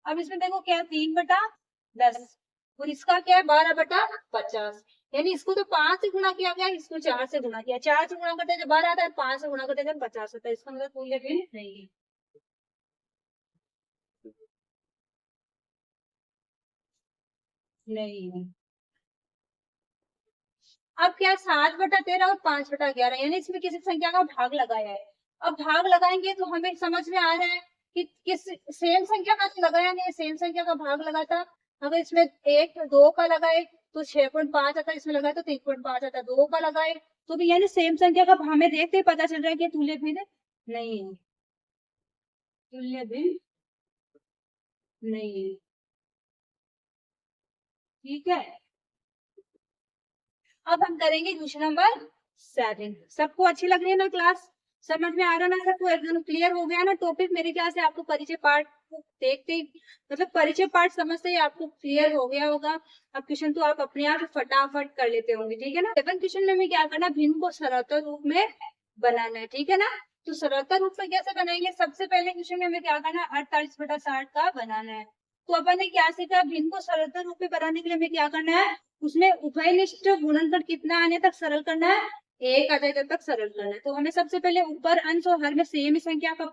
अब इसमें देखो क्या है, 3/10, और इसका क्या है, 12/50, यानी इसको तो 5 से गुणा किया गया, इसको 4 से गुणा किया, 4 से गुणा करते जब 12 आता है, 5 से गुणा करते जब 50 आता है, इसका मतलब तुल्य भिन्न नहीं है। नहीं है। अब क्या, 7/13 और 5/11, यानी इसमें किसी संख्या का भाग लगाया है। अब भाग लगाएंगे तो हमें समझ में आ रहा है कि किस सेम संख्या का तो लगाया नहीं है, सेम संख्या का भाग लगाता, अगर इसमें 1 2 का लगाए तो 6.5 आता है, इसमें लगाए तो 3.5 आता है, 2 का लगाए तो भी, यानी सेम संख्या का हमें देखते ही पता चल रहा है कि तुल्य भिन्न नहीं है, तुल्य भिन्न नहीं है, ठीक है। अब हम करेंगे क्वेश्चन नंबर 7। सबको अच्छी लग रही है ना क्लास, समझ में आ रहा ना सबको, एकदम क्लियर हो गया ना टॉपिक, मेरे ख्याल से आपको परिचय पार्ट देखते ही, मतलब परिचय पार्ट समझते ही आपको क्लियर हो गया होगा। अब क्वेश्चन तो आप अपने आप फटाफट कर लेते होंगे, ठीक है ना। 7 क्वेश्चन में हमें क्या करना, भिन्न को सरलतर रूप में बनाना है, ठीक है ना। तो सरलतर रूप में कैसे बनाएंगे, सबसे पहले क्वेश्चन में हमें क्या करना है, 48/60 का बनाना है। तो अपन ने क्या सीखा, भिन्न को सरलतर रूप में बनाने के लिए हमें क्या करना है, उसमें उभयनिष्ठ गुणनखंड कितना आने तक सरल करना है, 1 आ जाए तक सरल करना है। तो हमें सबसे पहले ऊपर अंश और हर में सेम संख्या का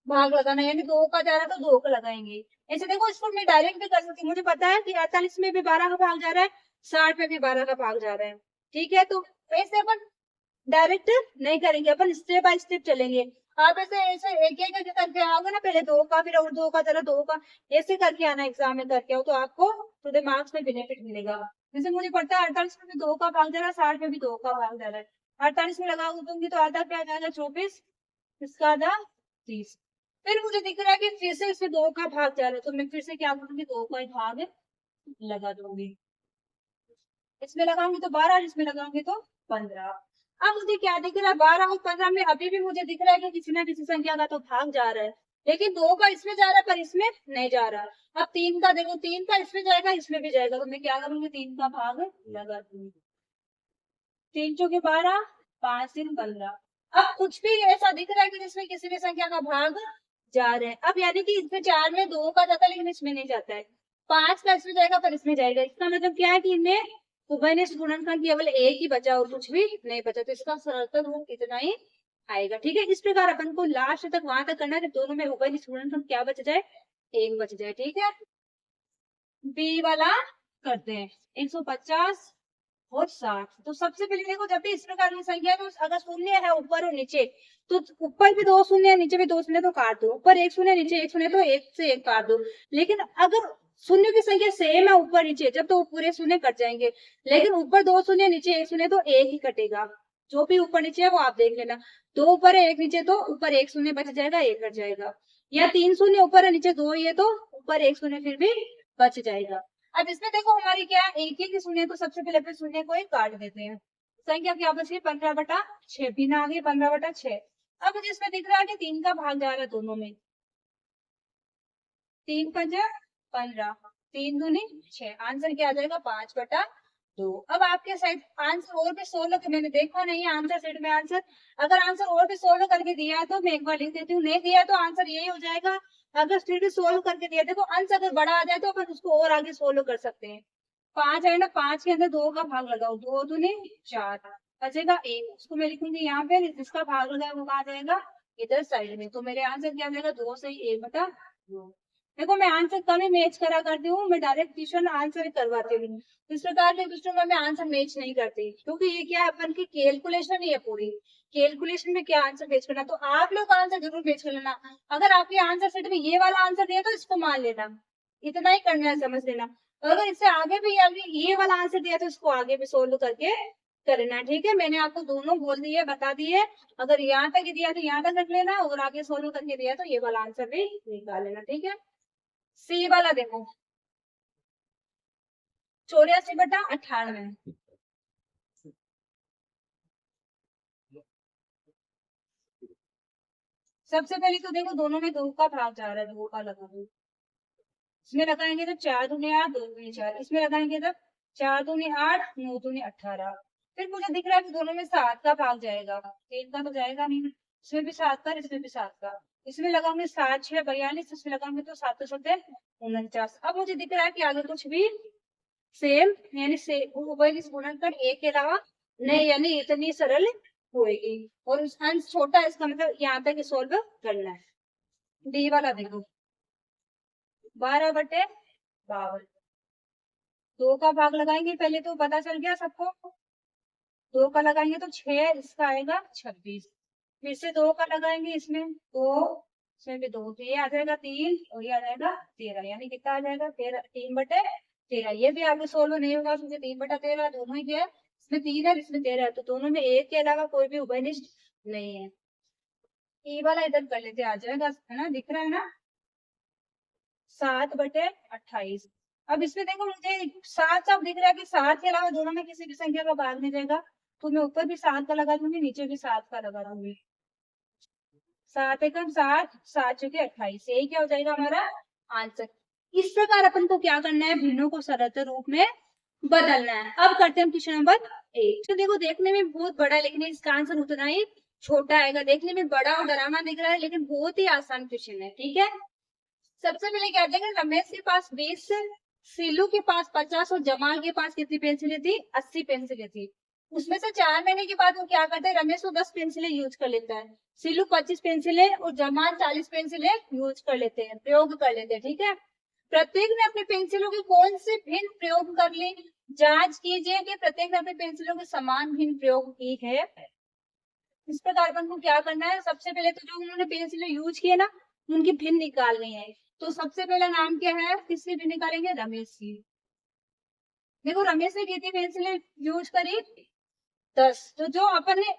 भाग लगाना है, यानी 2 का जा रहा है तो 2 का लगाएंगे। ऐसे देखो इसको मैं डायरेक्ट भी कर सकती हूँ, मुझे पता है कि 48 में भी 12 का भाग जा रहा है, 60 में भी 12 का भाग जा रहा है, ठीक है। तो ऐसे अपन डायरेक्ट नहीं करेंगे, अपन स्टेप बाय स्टेप चलेंगे। आप ऐसे ऐसे एक एक करके आओगे ना, पहले 2 का, फिर और 2 का, जरा 2 का, ऐसे करके आना, एग्जाम में करके आओ तो आपको थोड़े मार्क्स में बेनिफिट मिलेगा। जैसे मुझे पता है 48 में भी 2 का भाग जा रहा है, 60 में भी 2 का भाग जा रहा है। 48 में लगा दूंगी तो आधा क्या जाएगा 24, इसका आधा 30। फिर मुझे दिख रहा है कि फिर से इसमें 2 का भाग जा रहा है, तो मैं फिर से क्या करूंगी, 2 का ही भाग लगा दूंगी। इसमें लगाऊंगी तो 12, इसमें लगाऊंगी तो 15। अब मुझे क्या दिख रहा है, 12 और 15 में अभी भी मुझे दिख रहा है कि किसी ना किसी संख्या का तो भाग जा रहा है, लेकिन 2 का इसमें जा रहा है पर इसमें नहीं जा रहा। अब 3 का देखो, 3 का इसमें जाएगा, इसमें भी जाएगा, तो मैं क्या करूंगी, 3 का भाग लगा दूंगी। 3 चौके 12, 5 3 15। अब कुछ भी ऐसा दिख रहा है कि जिसमें किसी भी संख्या का भाग जा रहे हैं, अब यानी कि इसमें 4 में 2 का जाता है लेकिन इसमें नहीं जाता है, 5 का इसमें जाएगा पर इसमें जाएगा। इसका मतलब क्या है कि इनमें उभयनिष्ठ गुणनखंड केवल एक ही बचा और कुछ भी नहीं बचा, तो इसका सरलतम रूप इतना ही आएगा, ठीक है। इस प्रकार अपन को लास्ट तक वहां तक करना है जब दोनों में उभयनिष्ठ गुणनखंड क्या बच जाए, 1 बच जाए, ठीक है। बी वाला करते हैं, 150 और 60। तो सबसे पहले देखो, जब भी इस प्रकार की संख्या है तो अगर शून्य है ऊपर और नीचे, तो ऊपर भी 2 शून्य है, नीचे भी 2 शून्य, तो काट दो। ऊपर 1 शून्य, नीचे 1 शून्य, तो 1 से 1 काट दो। लेकिन अगर शून्य की संख्या सेम है ऊपर नीचे, जब तो पूरे शून्य कट जाएंगे, लेकिन ऊपर 2 शून्य, नीचे 1 शून्य, तो 1 ही कटेगा। जो भी ऊपर नीचे है वो आप देख लेना, 2 ऊपर है 1 नीचे, तो ऊपर 1 शून्य बच जाएगा, 1 कट जाएगा। या 3 शून्य ऊपर है नीचे 2 ही है, तो ऊपर 1 शून्य फिर भी बच जाएगा। अब इसमें देखो हमारी क्या है, एक ही शून्य, तो सबसे पहले अपने शून्य को ही काट देते हैं। संख्या क्या बची, 15/6, भिन्न आ गई 15/6। अब मुझे इसमें दिख रहा है कि 3 का भाग जा रहा है दोनों में, 3 5 15, 3 दूनी 6, आंसर क्या आ जाएगा 5/2। अब आपके साइड आंसर और भी सोल्व, मैंने देखा नहीं है आंसर सेट में आंसर, अगर आंसर और भी सोल्व करके दिया है तो मैं एक बार लिख देती हूँ, नहीं दिया तो आंसर यही हो जाएगा। अगर फिर भी सोल्व करके दिया, देखो अंश अगर बड़ा आ जाए तो अपन उसको और आगे सोल्व कर सकते हैं। 5 है ना, 5 के अंदर 2 का भाग लगाओ, 2 दूनी 4, बचेगा 1, उसको मैं लिखूंगी यहाँ पे, जिसका भाग लगाया वो आ जाएगा इधर साइड में, तो मेरे आंसर क्या आ जाएगा, 2 से 1/2। देखो मैं आंसर कम ही मैच करा करती हूँ, मैं डायरेक्ट क्वेश्चन आंसर करवाती हूँ। इस प्रकार के क्वेश्चन में मैं आंसर मैच नहीं करती, क्योंकि ये क्या है, अपन की कैलकुलेशन ही है पूरी, कैलकुलेशन में क्या आंसर मैच करना। तो आप लोग आंसर जरूर मैच कर लेना। अगर आपके आंसर सेट में ये वाला आंसर दिया तो इसको मान लेना, इतना ही करना है, समझ लेना। अगर इससे आगे भी ये वाला आंसर दिया तो इसको आगे भी सोल्व करके करना, ठीक है। मैंने आपको दोनों बोल दिए, बता दिए। अगर यहाँ तक दिया तो यहाँ तक रख लेना, और आगे सोल्व करके दिया तो ये वाला आंसर भी निकाल लेना, ठीक है। सी वाला देखो, 84/98। सबसे पहले तो देखो दोनों में 2 का भाग जा रहा है, 2 का लगा दो। इसमें लगाएंगे तो 4 दूनी 8, 2 दूनी 4, इसमें लगाएंगे तो 4 दूनी 8, 9 दूनी 18। फिर मुझे दिख रहा है कि दोनों में 7 का भाग जाएगा, 3 का तो जाएगा नहीं, इसमें भी 7 का, इसमें भी 7 का। इसमें लगाऊंगे 7 6 42, इसमें लगाऊंगे तो 7 7 49। अब मुझे दिख रहा है कि आगे कुछ भी सेम, यानी से गुणनखंड एक के अलावा नहीं, यानी इतनी सरल होएगी, और अंश छोटा है, इसका मतलब यहाँ तक सोल्व करना है। डी वाला देखो, 12/52, 2 का भाग लगाएंगे पहले, तो पता चल गया सबको। 2 का लगाएंगे तो 6, इसका आएगा 26। फिर से 2 का लगाएंगे इसमें, 2, इसमें भी 2, तो ये आ जाएगा 3, और ये आ जाएगा 13, यानी कितना आ जाएगा 3/13। ये भी आगे सोल्व नहीं होगा क्योंकि 3/13 दोनों ही है, इसमें 3 है, इसमें 13 है, तो दोनों में एक के अलावा कोई भी उभयनिष्ठ नहीं है। ई वाला इधर कर लेते, आ जाएगा, है ना, दिख रहा है ना, 7/28। अब इसमें देखो मुझे 7 साफ दिख रहा है कि 7 के अलावा दोनों में किसी भी संख्या का भाग नहीं जाएगा, तो मैं ऊपर भी 7 का लगा दूंगी, नीचे भी 7 का लगा दूंगी। 7 एकम 7, 7 चौके 28, यही क्या हो जाएगा हमारा आंसर। इस प्रकार अपन को क्या करना है, भिन्नों को सरलतर रूप में बदलना है। अब करते हैं क्वेश्चन नंबर 8। तो देखो देखने में बहुत बड़ा है, लेकिन इसका आंसर उतना ही छोटा आएगा। देखने में बड़ा और डरावना दिख रहा है, लेकिन बहुत ही आसान क्वेश्चन है, ठीक है। सबसे पहले क्या देंगे, रमेश के पास 20, सीलू के पास 50 और जमाल के पास कितनी पेंसिलें थी, 80 पेंसिलें थी। उसमें से 4 महीने के बाद वो क्या करते हैं, रमेश वो 10 पेंसिलें यूज कर लेता है, सीलू 25 पेंसिलें और जमाल 40 पेंसिलें यूज कर लेते हैं, प्रयोग कर लेते हैं। ठीक है, प्रत्येक ने अपनी पेंसिलों के कौन से भिन्न प्रयोग कर ली, जांच कीजिए कि प्रत्येक ने अपनी पेंसिलों के समान भिन्न प्रयोग की है। इस प्रकार अपन को क्या करना है, सबसे पहले तो जो उन्होंने पेंसिलें यूज की है ना, उनकी भिन्न निकालनी है। तो सबसे पहला नाम क्या है, किसकी भिन्न निकालेंगे, रमेश की। देखो रमेश ने कितनी पेंसिलें यूज करी, 10। तो जो अपन ने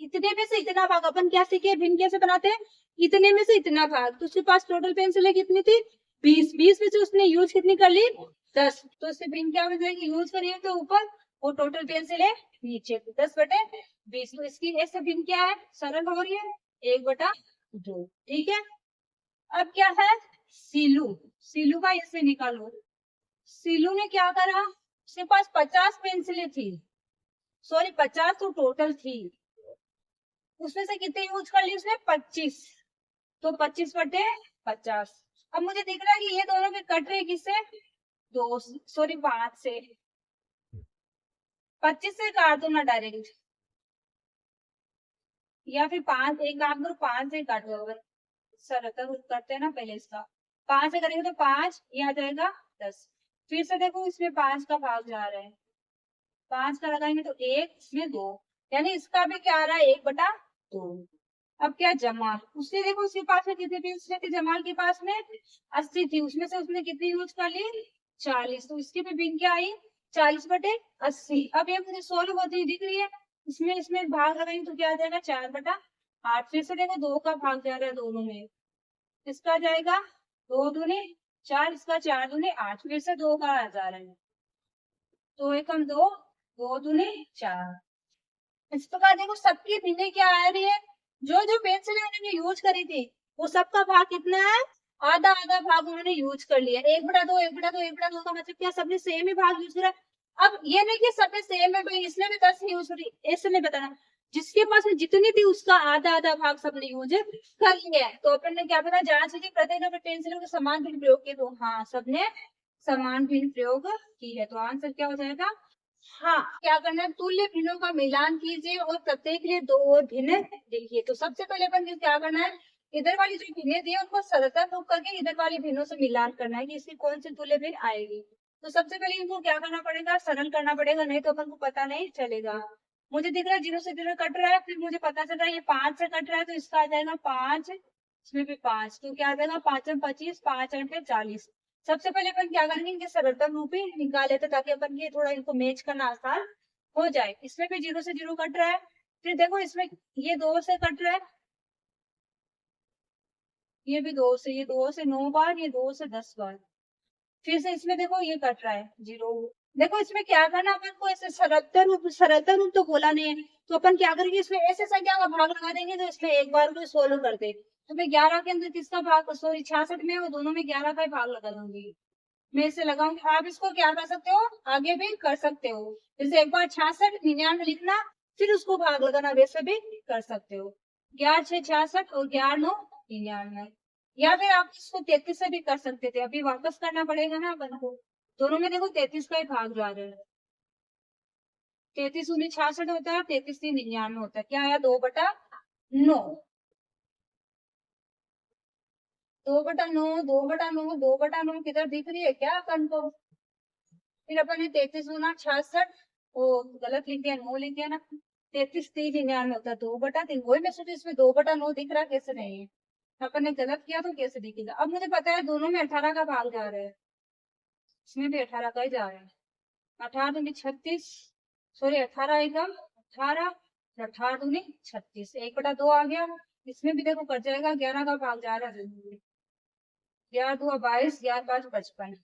इतने में से इतना भाग, अपन क्या सीखे, भिन्न कैसे बनाते हैं, इतने में से इतना भाग, तो उसके पास टोटल पेंसिलें कितनी थी, 20। 20 में से उसने यूज कितनी कर ली, 10। तो उससे भिन्न क्या हो जाएगी, यूज करिए तो ऊपर और टोटल पेंसिलें नीचे, 10/20। तो इसकी ऐसे भिन्न क्या है, सरल हो रही है, 1/2। ठीक है, अब क्या है, सीलू। सीलू का ऐसे निकालो। सीलू ने क्या करा, उसके पास 50 पेंसिलें थी, सॉरी 50 तो टोटल थी, उसमें से कितने यूज कर ली उसने, 25। तो 25/50। अब मुझे दिख रहा है कि ये दोनों भी कट रहे किससे, 2, सॉरी 5 से। 25 से काट दो ना डायरेक्ट, या फिर 5, एक काम करो 5 से काटो। अगर सरलता करते हैं ना पहले इसका, 5 से करेंगे तो 5, ये आ जाएगा 10। फिर से देखो इसमें 5 का भाग जा रहा है, 5 का लगाएंगे तो 1, इसमें 2, यानी इसका भी क्या आ रहा है, 1/2। अब क्या, जमाल, उसने देखो उसके पास में कितने पेंसिलें थी, जमाल के पास में 80 थी, उसमें से उसने कितनी यूज कर ली, 40। तो इसकी भी बिन क्या आई, 40/80। अब ये मुझे 16 होती हुई दिख रही है, इसमें इसमें भाग लगाएंगे तो क्या आ जाएगा, 4/8। फिर से देखो 2 का भाग जा रहा है दोनों में, इसका जाएगा 2 दूनी 4, इसका 4 दूनी 8। फिर से 2 का आ जा रहा है, 2 एकम 2, 2 दूनी 4। इस प्रकार देखो सबकी भिन्ने क्या आ रही है, जो जो पेंसिल उन्होंने यूज करी थी वो सबका भाग कितना है, आधा आधा भाग उन्होंने यूज कर लिया। 1/2, 1/2, 1/2 का मतलब क्या, सबने सेम ही भाग यूज करा। अब ये नहीं कि सबने सेम है, भाई इसने भी 10 यूज करी, ऐसे नहीं बताना, जिसके पास में जितनी थी उसका आधा आधा भाग सबने यूज कर लिया है। तो अपन ने क्या पता, जांच की प्रत्येक अपने पेंसिलों के समान भिन्न प्रयोग किए, तो हाँ सबने समान भिन्न प्रयोग की है। तो आंसर क्या हो जाएगा, हाँ। क्या करना है, तुल्य भिन्नों का मिलान कीजिए और प्रत्येक के लिए 2 और भिन्न लिखिए। तो सबसे पहले अपन को क्या करना है, इधर वाली जो भिन्नें दी है उनको सरलता रूप करके इधर वाली भिन्नों से मिलान करना है कि इसकी कौन सी तुल्य भिन्न आएगी। तो सबसे पहले इनको क्या करना पड़ेगा, सरल करना पड़ेगा, नहीं तो अपन को पता नहीं चलेगा। मुझे दिख रहा है 0 से 0 कट रहा है, फिर मुझे पता चल रहा है ये 5 से कट रहा है, तो इसका आ जाएगा 5, इसमें भी 5, तो क्या आ जाएगा, 5 25, 5 8 40। सबसे पहले अपन क्या करेंगे, इनके सरलतम रूप ही निकाल लेते ताकि अपन ये थोड़ा इनको मैच करना आसान हो जाए। इसमें भी 0 से 0 कट रहा है, फिर देखो इसमें ये 2 से कट रहा है, ये भी 2 से, ये 2 से 9 बार, ये 2 से 10 बार। फिर से इसमें देखो ये कट रहा है 0। देखो इसमें क्या करना, अपन को ऐसे सरलता रूप तो बोला नहीं है, तो अपन क्या करेंगे, इसमें ऐसे संख्या का भाग लगा देंगे, तो इसमें एक बार को सोल्व कर दे। तो मैं 11 के अंदर किसका भाग, सॉरी 66 में, वो दोनों में 11 का ही भाग लगा दूंगी, मैं इसे लगाऊंगी। आप इसको क्या कर सकते हो, आगे भी कर सकते हो, जैसे एक बार 66 99 लिखना, फिर उसको भाग लगाना, वैसे भी कर सकते हो। 11 6 66 और 11 9 99, या फिर आप इसको 33 से भी कर सकते थे, अभी वापस करना पड़ेगा ना अपन को। दोनों में देखो 33 का ही भाग जा रहा है, 33 19 66 होता है, 33 3 99 होता है, क्या आया, 2/9। 2/9, 2/9, 2/9 किधर दिख रही है क्या अपन को, फिर अपन ने 33 गुना 66, वो गलत लिख दिया, 9 लिख दिया ना, 33 3 99 होता है, 2/3। वही मैं सोची इसमें 2/9 दिख रहा, कैसे नहीं है, अपन ने गलत किया तो कैसे दिखेगा। अब मुझे पता है दोनों में 18 का भाग जा रहा है, इसमें भी 18 का ही जा रहा है, 18 दूनी 36, सॉरी 18 एकदम 18, 18 दूनी 36, 1/2 आ गया। इसमें भी देखो कट जाएगा, 11 का भाग जा रहा है, 11 2 22, 11 5 55।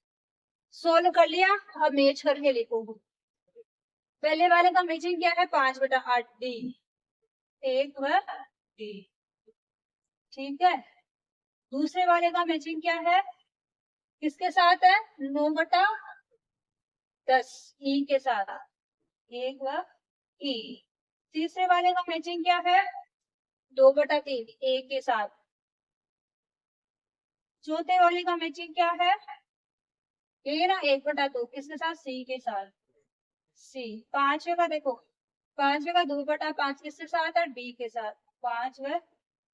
सोल्व कर लिया, अब मैच करके लिखो। पहले वाले का मैचिंग क्या है, 5/8 डी, 1 व डी। ठीक है, दूसरे वाले का मैचिंग क्या है, किसके साथ है, 9/10 ई के साथ, 1 व ई। तीसरे वाले का मैचिंग क्या है, 2/3 ए के साथ। चौथे वाले का मैचिंग क्या है? ये ना 1/2 किसके साथ? सी के साथ। सी। पांचवे का देखो, पांचवे का 2/5 किसके साथ है? डी के साथ। 5 व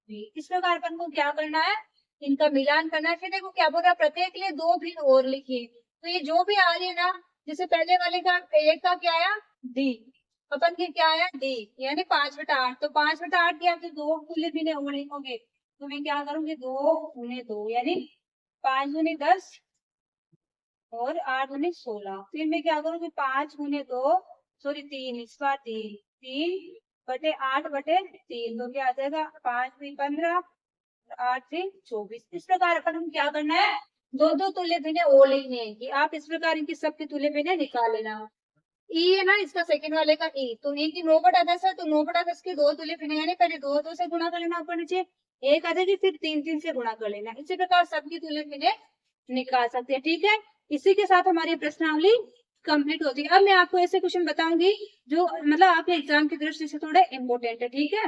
बी। इस प्रकार अपन को क्या करना है? इनका मिलान करना है। फिर देखो क्या बोल रहा है, प्रत्येक के लिए 2 भिन्न और लिखिए। तो ये जो भी आ रही है ना, जैसे पहले वाले का एक का क्या आया? डी। अपन के क्या आया? डी, यानी 5/8। तो 5/8 की आप जो 2 तुल्य भिन्न और लिखोगे तो मैं क्या करूंगी? 2 × 2 यानी 5 × 10 और 8 × 16। फिर मैं क्या करूंगी? 5 × 2 सॉरी 3, इस बार 3/8/3। तो क्या आ जाएगा? 5×3 = 15, 8×3 = 24। इस प्रकार अपन हम क्या करना है? दो तुल्य भिन्न और लिखने हैं कि आप इस प्रकार इनकी सबके तुल्य भिन्न निकाल लेना। ई है ना इसका सेकंड वाले का ई, तो ई की 9/10 है, तो 9/10 के 2 तुल्य भिन्न यानी पहले 2 से गुणा कर लेना ऊपर नीचे, एक आ जाएगी, फिर 3 से गुणा कर लेना। इसी प्रकार सबकी तुल्य भिन्न निकाल सकते हैं। ठीक है, इसी के साथ हमारी प्रश्नावली कंप्लीट होती है। अब मैं आपको ऐसे क्वेश्चन बताऊंगी जो मतलब आपके एग्जाम की दृष्टि से थोड़े इम्पोर्टेंट है। ठीक है,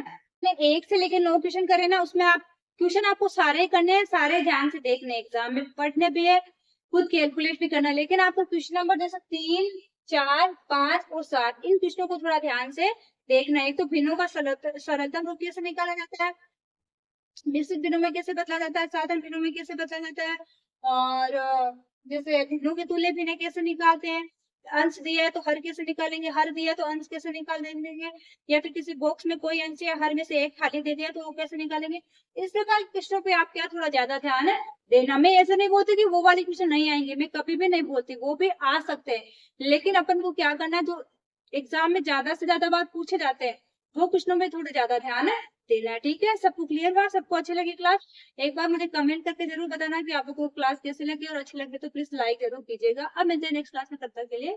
1 से लेकर 9 क्वेश्चन करे ना, उसमें आप क्वेश्चन आपको सारे करने हैं, सारे ध्यान से देखने, एग्जाम में पढ़ने भी है, खुद कैलकुलेट भी करना है। लेकिन आपको क्वेश्चन नंबर जैसे 3, 4, 5 और 7 इन क्वेश्चनों को थोड़ा ध्यान से देखना है। एक तो भिन्नों का सरलतम रूप कैसे निकाला जाता है, मिश्रित भिन्नों में कैसे बदला जाता है, साधारण भिन्नों में कैसे बदला जाता है, और जैसे भिन्नों के तुल्य भिन्न कैसे निकालते हैं, अंश दिया है तो हर कैसे निकालेंगे, हर दिया है तो अंश कैसे निकाल देंगे, या फिर किसी बॉक्स में कोई अंश है, हर में से एक खाली दे दिया तो वो कैसे निकालेंगे। इस प्रकार क्वेश्चनों पे आप क्या थोड़ा ज्यादा ध्यान देना। मैं ऐसा नहीं बोलती कि वो वाले क्वेश्चन नहीं आएंगे, मैं कभी भी नहीं बोलती, वो भी आ सकते हैं। लेकिन अपन को क्या करना है, जो एग्जाम में ज्यादा से ज्यादा बात पूछे जाते हैं वो क्वेश्चनों में थोड़ा ज्यादा ध्यान देना है। ठीक है, सबको क्लियर हुआ? सबको अच्छी लगी क्लास? एक बार मुझे कमेंट करके जरूर बताना कि आपको क्लास कैसी लगी, और अच्छी लगी तो प्लीज लाइक जरूर कीजिएगा। अब मिलते हैं नेक्स्ट क्लास में, तब तक के लिए